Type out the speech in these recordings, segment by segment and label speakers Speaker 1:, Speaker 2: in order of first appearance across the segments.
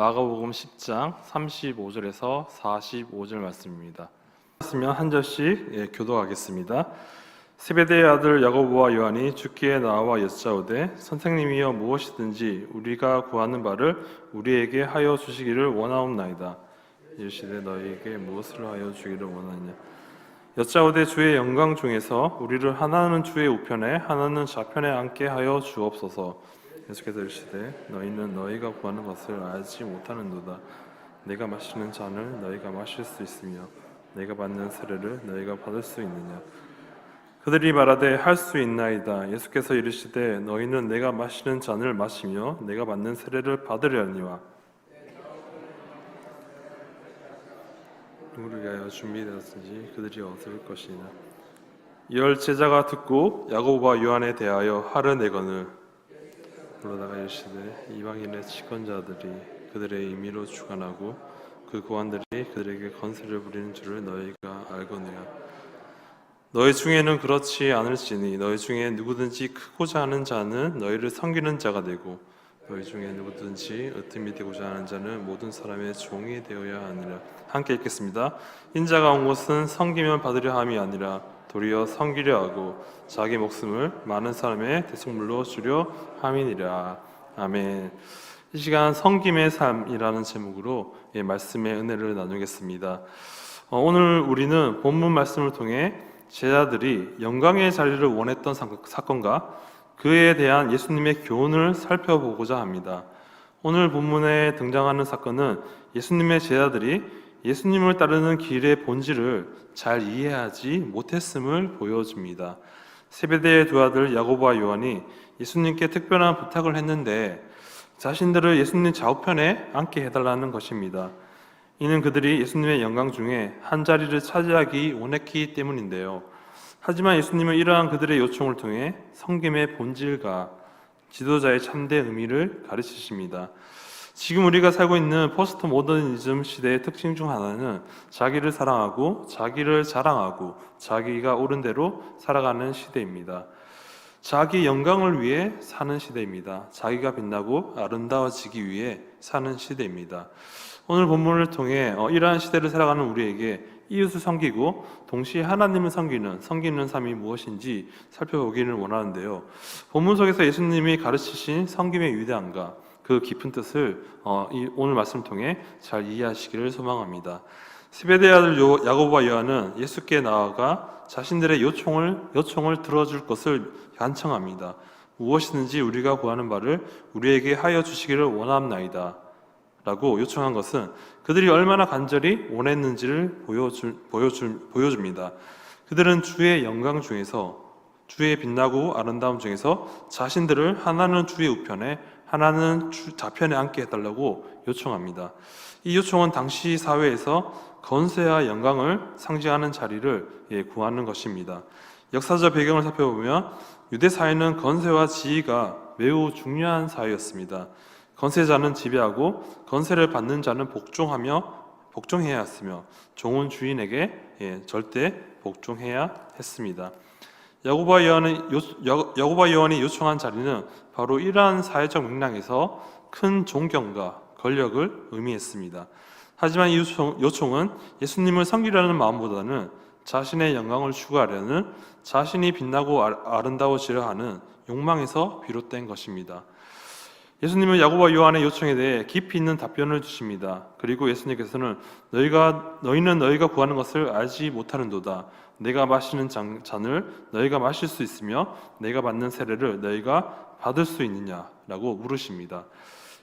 Speaker 1: 마가복음 10장 35절에서 45절 말씀입니다. 말씀면 한 절씩 교독하겠습니다. 세베대의 아들 야고보와 요한이 주께 나와 여짜오되 선생님이여 무엇이든지 우리가 구하는 바를 우리에게 하여 주시기를 원하옵나이다. 이르시되 너희에게 무엇을 하여 주기를 원하느냐. 여짜오되 주의 영광 중에서 우리를 하나는 주의 우편에 하나는 좌편에 앉게 하여 주옵소서. 예수께서 이르시되 너희는 너희가 구하는 것을 알지 못하는도다. 내가 마시는 잔을 너희가 마실 수 있으며 내가 받는 세례를 너희가 받을 수 있느냐. 그들이 말하되 할 수 있나이다. 예수께서 이르시되 너희는 내가 마시는 잔을 마시며 내가 받는 세례를 받으려니와 누구를 위하여 준비되었은지 그들이 얻을 것이니라. 열 제자가 듣고 야고보와 요한에 대하여 하르내거늘 그러다가 이르시되 이방인의 치권자들이 그들의 임의로 주관하고 그 고관들이 그들에게 건세를 부리는 줄을 너희가 알거니와 너희 중에는 그렇지 않을지니 너희 중에 누구든지 크고자 하는 자는 너희를 섬기는 자가 되고 너희 중에 누구든지 으뜸이 되고자 하는 자는 모든 사람의 종이 되어야 하니라. 함께 읽겠습니다. 인자가 온 것은 섬기면 받으려 함이 아니라 도리어 섬기려 하고 자기 목숨을 많은 사람의 대속물로 주려 함이니라. 아멘. 이 시간 섬김의 삶이라는 제목으로 말씀의 은혜를 나누겠습니다. 오늘 우리는 본문 말씀을 통해 제자들이 영광의 자리를 원했던 사건과 그에 대한 예수님의 교훈을 살펴보고자 합니다. 오늘 본문에 등장하는 사건은 예수님의 제자들이 예수님을 따르는 길의 본질을 잘 이해하지 못했음을 보여줍니다. 세베대의 두 아들 야고보와 요한이 예수님께 특별한 부탁을 했는데 자신들을 예수님 좌우편에 앉게 해달라는 것입니다. 이는 그들이 예수님의 영광 중에 한 자리를 차지하기 원했기 때문인데요. 하지만 예수님은 이러한 그들의 요청을 통해 섬김의 본질과 지도자의 참된 의미를 가르치십니다. 지금 우리가 살고 있는 포스트 모더니즘 시대의 특징 중 하나는 자기를 사랑하고 자기를 자랑하고 자기가 옳은 대로 살아가는 시대입니다. 자기 영광을 위해 사는 시대입니다. 자기가 빛나고 아름다워지기 위해 사는 시대입니다. 오늘 본문을 통해 이러한 시대를 살아가는 우리에게 이웃을 섬기고 동시에 하나님을 섬기는 삶이 무엇인지 살펴보기를 원하는데요. 본문 속에서 예수님이 가르치신 섬김의 위대함과 그 깊은 뜻을 오늘 말씀을 통해 잘 이해하시기를 소망합니다. 세베대의 아들 야고보와 요한은 예수께 나아가 자신들의 요청을 들어줄 것을 간청합니다. 무엇이든지 우리가 구하는 바를 우리에게 하여 주시기를 원합나이다 라고 요청한 것은 그들이 얼마나 간절히 원했는지를 보여줍니다. 그들은 주의 영광 중에서, 주의 빛나고 아름다움 중에서 자신들을 하나는 주의 우편에 하나는 좌편에 앉게 해달라고 요청합니다. 이 요청은 당시 사회에서 건세와 영광을 상징하는 자리를 구하는 것입니다. 역사적 배경을 살펴보면 유대 사회는 건세와 지위가 매우 중요한 사회였습니다. 건세자는 지배하고 건세를 받는 자는 복종해야 했으며 종은 주인에게 절대 복종해야 했습니다. 야고보와 요한이 요청한 자리는 바로 이러한 사회적 맥락에서 큰 존경과 권력을 의미했습니다. 하지만 이 요청은 예수님을 섬기려는 마음보다는 자신의 영광을 추구하려는, 자신이 빛나고 아름다워지려 하는 욕망에서 비롯된 것입니다. 예수님은 야고보와 요한의 요청에 대해 깊이 있는 답변을 주십니다. 그리고 예수님께서는 너희는 너희가 구하는 것을 알지 못하는도다. 내가 마시는 잔을 너희가 마실 수 있으며 내가 받는 세례를 너희가 받을 수 있느냐라고 물으십니다.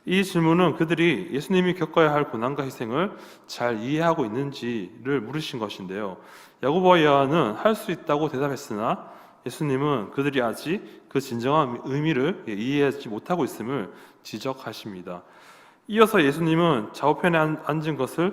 Speaker 1: 이 질문은 그들이 예수님이 겪어야 할 고난과 희생을 잘 이해하고 있는지를 물으신 것인데요. 야고보와 요한은 할 수 있다고 대답했으나 예수님은 그들이 아직 그 진정한 의미를 이해하지 못하고 있음을 지적하십니다. 이어서 예수님은 좌우편에 앉은 것을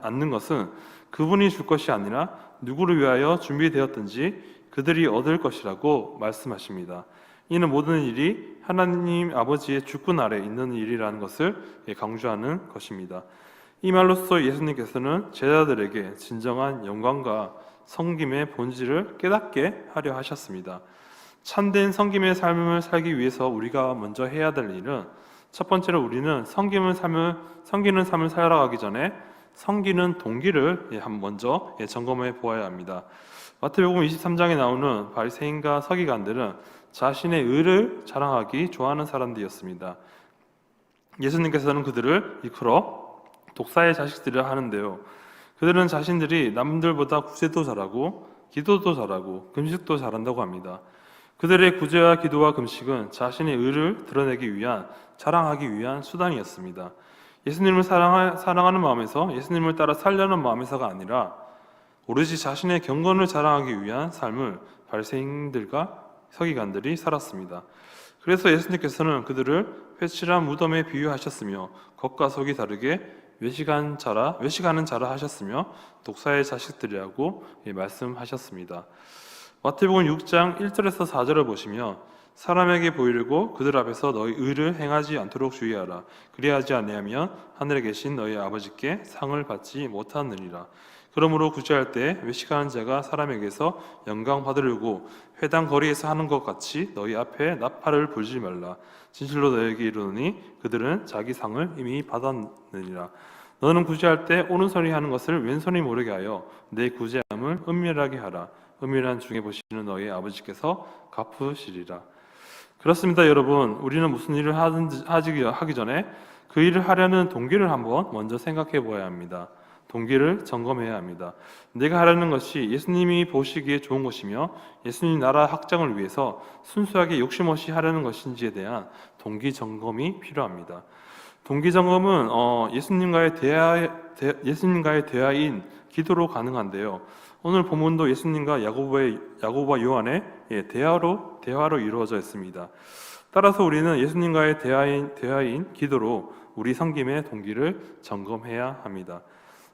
Speaker 1: 앉는 것은 그분이 줄 것이 아니라 누구를 위하여 준비되었든지 그들이 얻을 것이라고 말씀하십니다. 이는 모든 일이 하나님 아버지의 주권 아래 있는 일이라는 것을 강조하는 것입니다. 이 말로써 예수님께서는 제자들에게 진정한 영광과 섬김의 본질을 깨닫게 하려 하셨습니다. 참된 섬김의 삶을 살기 위해서 우리가 먼저 해야 될 일은, 첫 번째로 우리는 섬기는 삶을 살아가기 전에 섬기는 동기를 먼저 점검해 보아야 합니다. 마태복음 23장에 나오는 바리새인과 서기관들은 자신의 의를 자랑하기 좋아하는 사람들이었습니다. 예수님께서는 그들을 일컬어 독사의 자식들이라 하는데요, 그들은 자신들이 남들보다 구제도 잘하고 기도도 잘하고 금식도 잘한다고 합니다. 그들의 구제와 기도와 금식은 자신의 의를 드러내기 위한, 자랑하기 위한 수단이었습니다. 예수님을 사랑하는 마음에서, 예수님을 따라 살려는 마음에서가 아니라 오로지 자신의 경건을 자랑하기 위한 삶을 바리새인들과 서기관들이 살았습니다. 그래서 예수님께서는 그들을 회칠한 무덤에 비유하셨으며 겉과 속이 다르게 외식하는 자라 하셨으며 독사의 자식들이라고 말씀하셨습니다. 마태복음 6장 1절에서 4절을 보시면, 사람에게 보이려고 그들 앞에서 너희 의를 행하지 않도록 주의하라. 그리하지 아니하면 하늘에 계신 너희 아버지께 상을 받지 못하느니라. 그러므로 구제할 때 외식하는 자가 사람에게서 영광 받으려고 회당 거리에서 하는 것 같이 너희 앞에 나팔을 불지 말라. 진실로 너희에게 이르노니 그들은 자기 상을 이미 받았느니라. 너는 구제할 때 오른손이 하는 것을 왼손이 모르게 하여 내 구제함을 은밀하게 하라. 은밀한 중에 보시는 너희 아버지께서 갚으시리라. 그렇습니다, 여러분. 우리는 무슨 일을 하기 전에 그 일을 하려는 동기를 한번 먼저 생각해 보아야 합니다. 동기를 점검해야 합니다. 내가 하려는 것이 예수님이 보시기에 좋은 것이며 예수님 나라 확장을 위해서 순수하게 욕심 없이 하려는 것인지에 대한 동기 점검이 필요합니다. 동기 점검은 예수님과의 대화인 기도로 가능한데요, 오늘 본문도 예수님과 야고보와 요한의 대화로 이루어져 있습니다. 따라서 우리는 예수님과의 대화인 기도로 우리 섬김의 동기를 점검해야 합니다.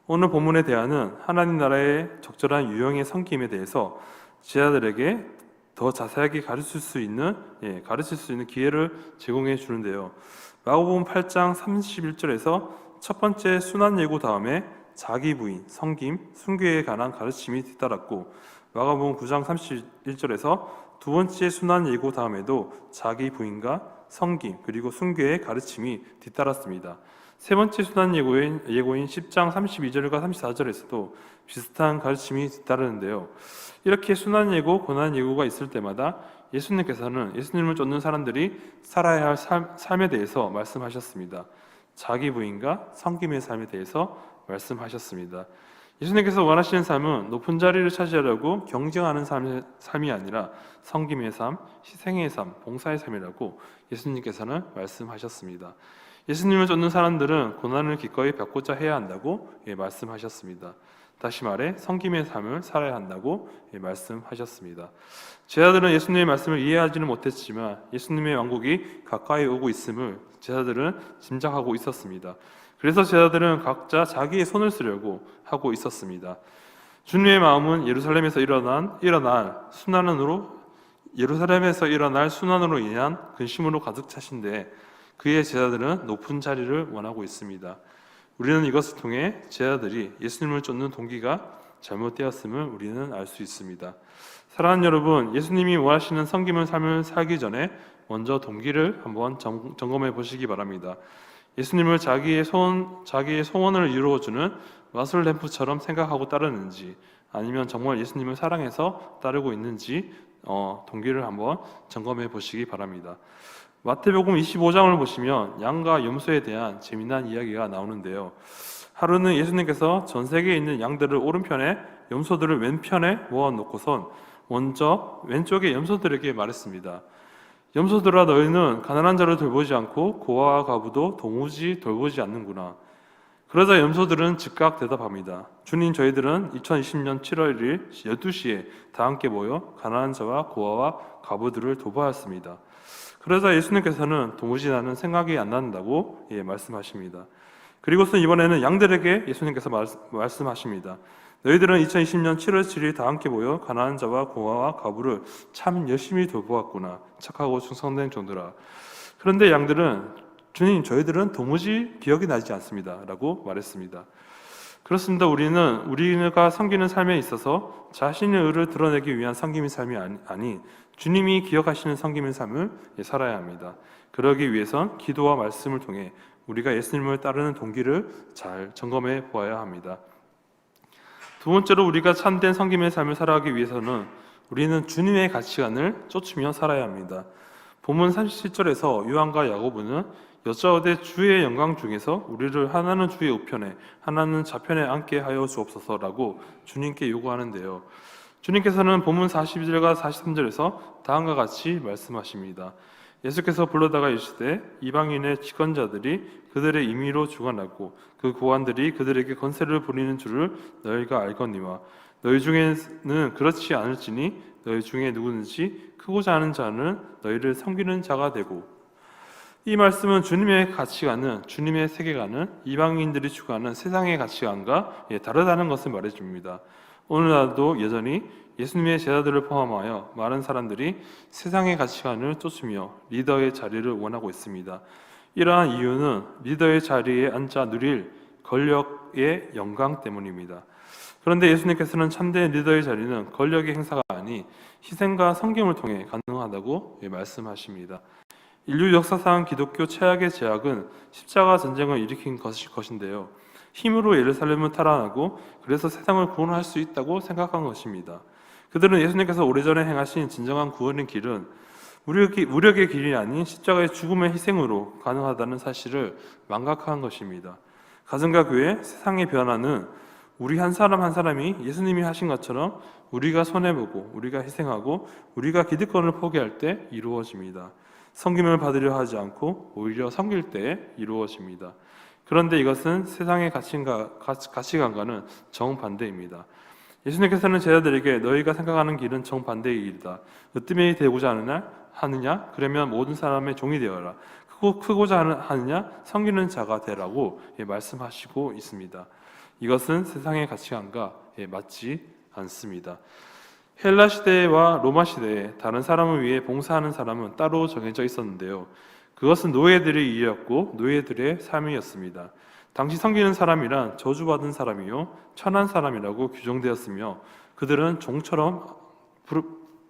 Speaker 1: 오늘 본문의 대화는 하나님 나라의 적절한 유형의 섬김에 대해서 제자들에게 더 자세하게 가르칠 수 있는 기회를 제공해 주는데요, 마가복음 8장 31절에서 첫 번째 순환 예고 다음에 자기 부인, 섬김, 순교에 관한 가르침이 뒤따랐고, 마가복음 9장 31절에서 두 번째 순환 예고 다음에도 자기 부인과 섬김 그리고 순교의 가르침이 뒤따랐습니다. 세 번째 순환 예고인 10장 32절과 34절에서도 비슷한 가르침이 뒤따르는데요, 이렇게 순환 예고, 고난 예고가 있을 때마다 예수님께서는 예수님을 쫓는 사람들이 살아야 할 삶에 대해서 말씀하셨습니다. 자기 부인과 섬김의 삶에 대해서 말씀하셨습니다. 예수님께서 원하시는 삶은 높은 자리를 차지하려고 경쟁하는 삶이 아니라 섬김의 삶, 희생의 삶, 봉사의 삶이라고 예수님께서는 말씀하셨습니다. 예수님을 쫓는 사람들은 고난을 기꺼이 겪고자 해야 한다고 말씀하셨습니다. 다시 말해 섬김의 삶을 살아야 한다고 말씀하셨습니다. 제자들은 예수님의 말씀을 이해하지는 못했지만 예수님의 왕국이 가까이 오고 있음을 제자들은 짐작하고 있었습니다. 그래서 제자들은 각자 자기의 손을 쓰려고 하고 있었습니다. 주님의 마음은 예루살렘에서 일어날 순환으로 인한 근심으로 가득 차신데 그의 제자들은 높은 자리를 원하고 있습니다. 우리는 이것을 통해 제자들이 예수님을 쫓는 동기가 잘못되었음을 우리는 알 수 있습니다. 사랑하는 여러분, 예수님이 원하시는 섬김의 삶을 살기 전에 먼저 동기를 한번 점검해 보시기 바랍니다. 예수님을 자기의 소원을 이루어주는 마술 램프처럼 생각하고 따르는지, 아니면 정말 예수님을 사랑해서 따르고 있는지 동기를 한번 점검해 보시기 바랍니다. 마태복음 25장을 보시면 양과 염소에 대한 재미난 이야기가 나오는데요, 하루는 예수님께서 전 세계에 있는 양들을 오른편에, 염소들을 왼편에 모아놓고선 먼저 왼쪽의 염소들에게 말했습니다. 염소들아, 너희는 가난한 자를 돌보지 않고 고아와 과부도 도무지 돌보지 않는구나. 그러자 염소들은 즉각 대답합니다. 주님, 저희들은 2020년 7월 1일 12시에 다 함께 모여 가난한 자와 고아와 과부들을 돌보았습니다. 그러자 예수님께서는 도무지 나는 생각이 안 난다고 말씀하십니다. 그리고서 이번에는 양들에게 예수님께서 말씀하십니다. 너희들은 2020년 7월 7일 다 함께 모여 가난한 자와 고아와 과부를 참 열심히 돌보았구나. 착하고 충성된 종들아. 그런데 양들은 주님, 저희들은 도무지 기억이 나지 않습니다 라고 말했습니다. 그렇습니다. 우리가 섬기는 삶에 있어서 자신의 의를 드러내기 위한 섬김의 삶이 아닌 주님이 기억하시는 섬김의 삶을 살아야 합니다. 그러기 위해선 기도와 말씀을 통해 우리가 예수님을 따르는 동기를 잘 점검해 보아야 합니다. 두 번째로 우리가 참된 섬김의 삶을 살아가기 위해서는 우리는 주님의 가치관을 쫓으며 살아야 합니다. 본문 37절에서 요한과 야고보는 여짜오되 주의 영광 중에서 우리를 하나는 주의 우편에 하나는 좌편에 앉게 하여 주옵소서라고 주님께 요구하는데요. 주님께서는 본문 42절과 43절에서 다음과 같이 말씀하십니다. 예수께서 불러다가 이르시되 이방인의 치권자들이 그들의 임의로 주관하고 그 고관들이 그들에게 권세를 부리는 줄을 너희가 알거니와 너희 중에는 그렇지 않을지니 너희 중에 누구든지 크고자 하는 자는 너희를 섬기는 자가 되고. 이 말씀은 주님의 가치관은, 주님의 세계관은 이방인들이 추구하는 세상의 가치관과 다르다는 것을 말해줍니다. 오늘날도 여전히 예수님의 제자들을 포함하여 많은 사람들이 세상의 가치관을 쫓으며 리더의 자리를 원하고 있습니다. 이러한 이유는 리더의 자리에 앉아 누릴 권력의 영광 때문입니다. 그런데 예수님께서는 참된 리더의 자리는 권력의 행사가 아닌 희생과 섬김을 통해 가능하다고 말씀하십니다. 인류 역사상 기독교 최악의 제약은 십자가 전쟁을 일으킨 것인데요. 힘으로 예루살렘을 탈환하고 그래서 세상을 구원할 수 있다고 생각한 것입니다. 그들은 예수님께서 오래전에 행하신 진정한 구원의 길은 무력의 길이 아닌 십자가의 죽음의 희생으로 가능하다는 사실을 망각한 것입니다. 가정과 교회, 세상의 변화는 우리 한 사람 한 사람이 예수님이 하신 것처럼 우리가 손해보고 우리가 희생하고 우리가 기득권을 포기할 때 이루어집니다. 섬김을 받으려 하지 않고 오히려 섬길 때 이루어집니다. 그런데 이것은 세상의 가치관과는 정반대입니다. 예수님께서는 제자들에게 너희가 생각하는 길은 정반대의 길이다. 으뜸이 되고자 하느냐? 그러면 모든 사람의 종이 되어라. 크고자 하느냐? 섬기는 자가 되라고 말씀하시고 있습니다. 이것은 세상의 가치관과 맞지 않습니다. 헬라 시대와 로마 시대에 다른 사람을 위해 봉사하는 사람은 따로 정해져 있었는데요. 그것은 노예들의 일이었고 노예들의 삶이었습니다. 당시 섬기는 사람이란 저주받은 사람이요 천한 사람이라고 규정되었으며 그들은 종처럼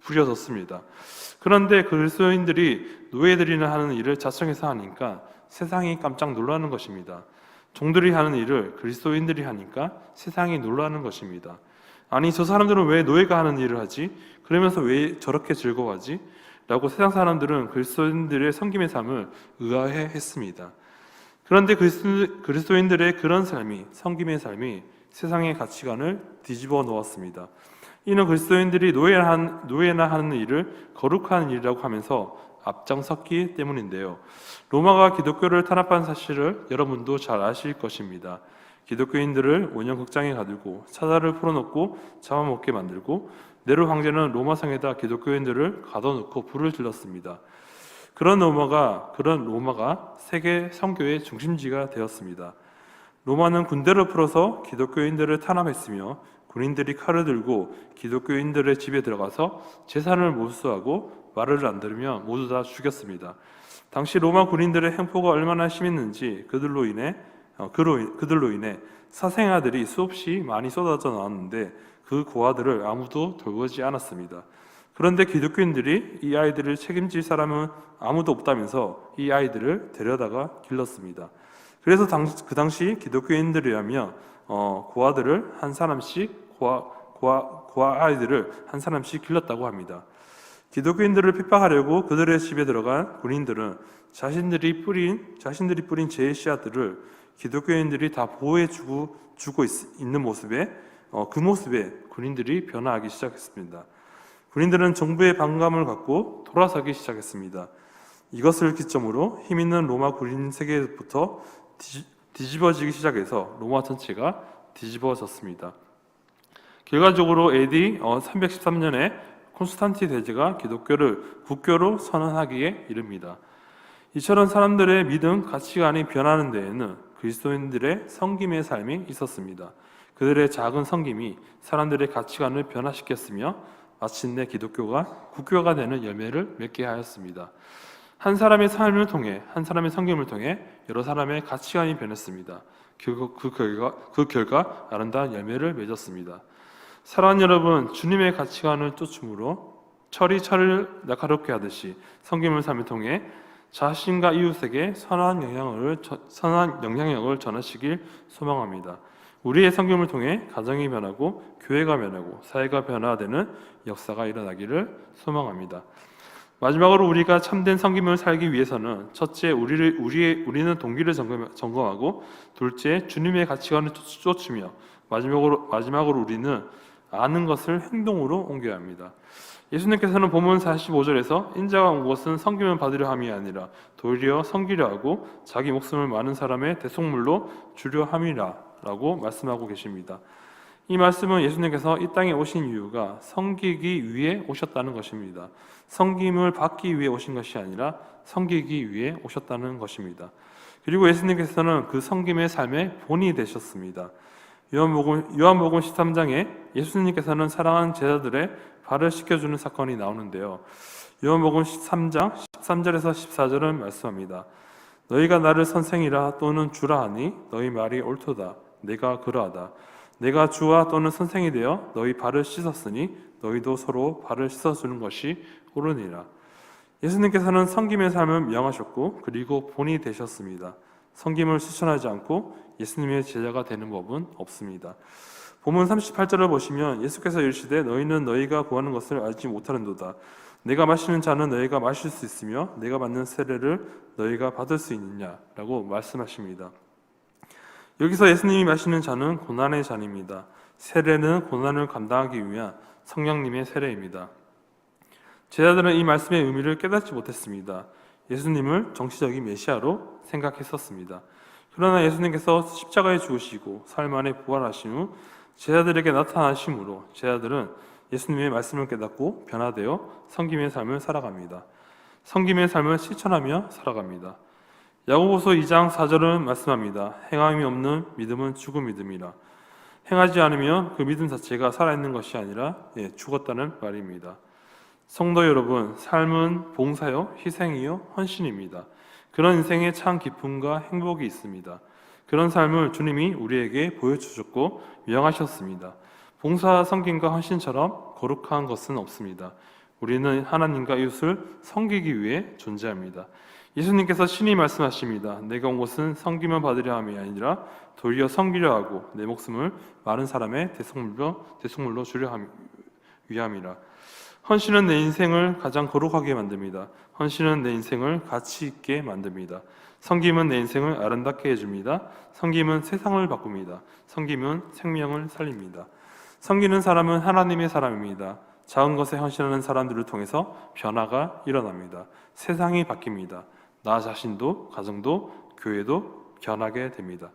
Speaker 1: 부려졌습니다. 그런데 그리스도인들이 노예들이나 하는 일을 자청해서 하니까 세상이 깜짝 놀라는 것입니다. 종들이 하는 일을 그리스도인들이 하니까 세상이 놀라는 것입니다. 아니 저 사람들은 왜 노예가 하는 일을 하지? 그러면서 왜 저렇게 즐거워하지? 라고 세상 사람들은 그리스도인들의 섬김의 삶을 의아해했습니다. 그런데 그리스도인들의 그런 삶이, 섬김의 삶이 세상의 가치관을 뒤집어 놓았습니다. 이는 그리스도인들이 노예나 하는 일을 거룩한 일이라고 하면서 앞장섰기 때문인데요. 로마가 기독교를 탄압한 사실을 여러분도 잘 아실 것입니다. 기독교인들을 원형극장에 가두고 사자를 풀어놓고 잡아먹게 만들고 네로 황제는 로마성에다 기독교인들을 가둬놓고 불을 질렀습니다. 그런 로마가 세계 선교의 중심지가 되었습니다. 로마는 군대를 풀어서 기독교인들을 탄압했으며 군인들이 칼을 들고 기독교인들의 집에 들어가서 재산을 몰수하고 말을 안 들으며 모두 다 죽였습니다. 당시 로마 군인들의 행포가 얼마나 심했는지 그들로 인해 사생아들이 수없이 많이 쏟아져 나왔는데 그 고아들을 아무도 돌보지 않았습니다. 그런데 기독교인들이 이 아이들을 책임질 사람은 아무도 없다면서 이 아이들을 데려다가 길렀습니다. 그래서 그 당시 기독교인들이라며 고아 아이들을 한 사람씩 길렀다고 합니다. 기독교인들을 핍박하려고 그들의 집에 들어간 군인들은 자신들이 뿌린 죄의 씨앗들을 기독교인들이 다 보호해주고 있는 모습에 그 모습에 군인들이 변화하기 시작했습니다. 군인들은 정부의 반감을 갖고 돌아서기 시작했습니다. 이것을 기점으로 힘있는 로마 군인 세계부터 뒤집어지기 시작해서 로마 전체가 뒤집어졌습니다. 결과적으로 AD 313년에 콘스탄티 대제가 기독교를 국교로 선언하기에 이릅니다. 이처럼 사람들의 믿음, 가치관이 변하는 데에는 그리스도인들의 섬김의 삶이 있었습니다. 그들의 작은 섬김이 사람들의 가치관을 변화시켰으며 마침내 기독교가 국교가 되는 열매를 맺게 하였습니다. 한 사람의 삶을 통해, 한 사람의 섬김을 통해 여러 사람의 가치관이 변했습니다. 그 결과 아름다운 열매를 맺었습니다. 사랑하는 여러분, 주님의 가치관을 철이 철을 날카롭게 하듯이 섬김을 삶을 통해 자신과 이웃에게 선한 영향력을 전하시길 소망합니다. 우리의 섬김을 통해 가정이 변하고 교회가 변하고 사회가 변화되는 역사가 일어나기를 소망합니다. 마지막으로 우리가 참된 섬김을 살기 위해서는 첫째, 우리는 동기를 점검하고, 둘째, 주님의 가치관을 쫓으며, 마지막으로 우리는 아는 것을 행동으로 옮겨야 합니다. 예수님께서는 본문 45절에서 인자가 온 것은 섬김을 받으려 함이 아니라 도리어 섬기려 하고 자기 목숨을 많은 사람의 대속물로 주려 함이라 라고 말씀하고 계십니다. 이 말씀은 예수님께서 이 땅에 오신 이유가 섬기기 위해 오셨다는 것입니다. 섬김을 받기 위해 오신 것이 아니라 섬기기 위해 오셨다는 것입니다. 그리고 예수님께서는 그 섬김의 삶의 본이 되셨습니다. 요한복음 13장에 예수님께서는 사랑하는 제자들의 발을 씻겨주는 사건이 나오는데요. 요한복음 13장 13절에서 14절은 말씀합니다. 너희가 나를 선생이라 또는 주라 하니 너희 말이 옳도다. 내가 그러하다. 내가 주와 또는 선생이 되어 너희 발을 씻었으니 너희도 서로 발을 씻어주는 것이 옳으니라. 예수님께서는 섬김의 삶을 명하셨고 그리고 본이 되셨습니다. 섬김을 실천하지 않고 예수님의 제자가 되는 법은 없습니다. 본문 38절을 보시면 예수께서 이르시되 너희는 너희가 구하는 것을 알지 못하는도다. 내가 마시는 잔은 너희가 마실 수 있으며 내가 받는 세례를 너희가 받을 수 있느냐라고 말씀하십니다. 여기서 예수님이 마시는 잔은 고난의 잔입니다. 세례는 고난을 감당하기 위한 성령님의 세례입니다. 제자들은 이 말씀의 의미를 깨닫지 못했습니다. 예수님을 정치적인 메시아로 생각했었습니다. 그러나 예수님께서 십자가에 죽으시고 사흘 만에 부활하신 후 제자들에게 나타나심으로 제자들은 예수님의 말씀을 깨닫고 변화되어 섬김의 삶을 살아갑니다. 섬김의 삶을 실천하며 살아갑니다. 야고보서 2장 4절은 말씀합니다. 행함이 없는 믿음은 죽은 믿음이라. 행하지 않으면 그 믿음 자체가 살아있는 것이 아니라 죽었다는 말입니다. 성도 여러분, 삶은 봉사요, 희생이요, 헌신입니다. 그런 인생에 참 기쁨과 행복이 있습니다. 그런 삶을 주님이 우리에게 보여주셨고 명하셨습니다. 봉사, 섬김과 헌신처럼 거룩한 것은 없습니다. 우리는 하나님과 이웃을 섬기기 위해 존재합니다. 예수님께서 신이 말씀하십니다. 내가 온 것은 섬김을 받으려 함이 아니라 도리어 섬기려 하고 내 목숨을 많은 사람의 대속물로 주려 위함이라. 헌신은 내 인생을 가장 거룩하게 만듭니다. 헌신은 내 인생을 가치 있게 만듭니다. 섬김은 내 인생을 아름답게 해줍니다. 섬김은 세상을 바꿉니다. 섬김은 생명을 살립니다. 섬기는 사람은 하나님의 사람입니다. 작은 것에 헌신하는 사람들을 통해서 변화가 일어납니다. 세상이 바뀝니다. 나 자신도, 가정도, 교회도 변하게 됩니다.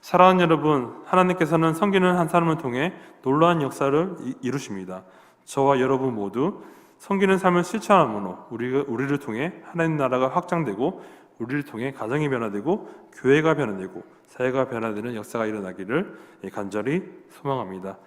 Speaker 1: 사랑하는 여러분, 하나님께서는 섬기는 한 사람을 통해 놀라운 역사를 이루십니다. 저와 여러분 모두 섬기는 삶을 실천함으로 우리를 통해 하나님 나라가 확장되고 우리를 통해 가정이 변화되고 교회가 변화되고 사회가 변화되는 역사가 일어나기를 간절히 소망합니다.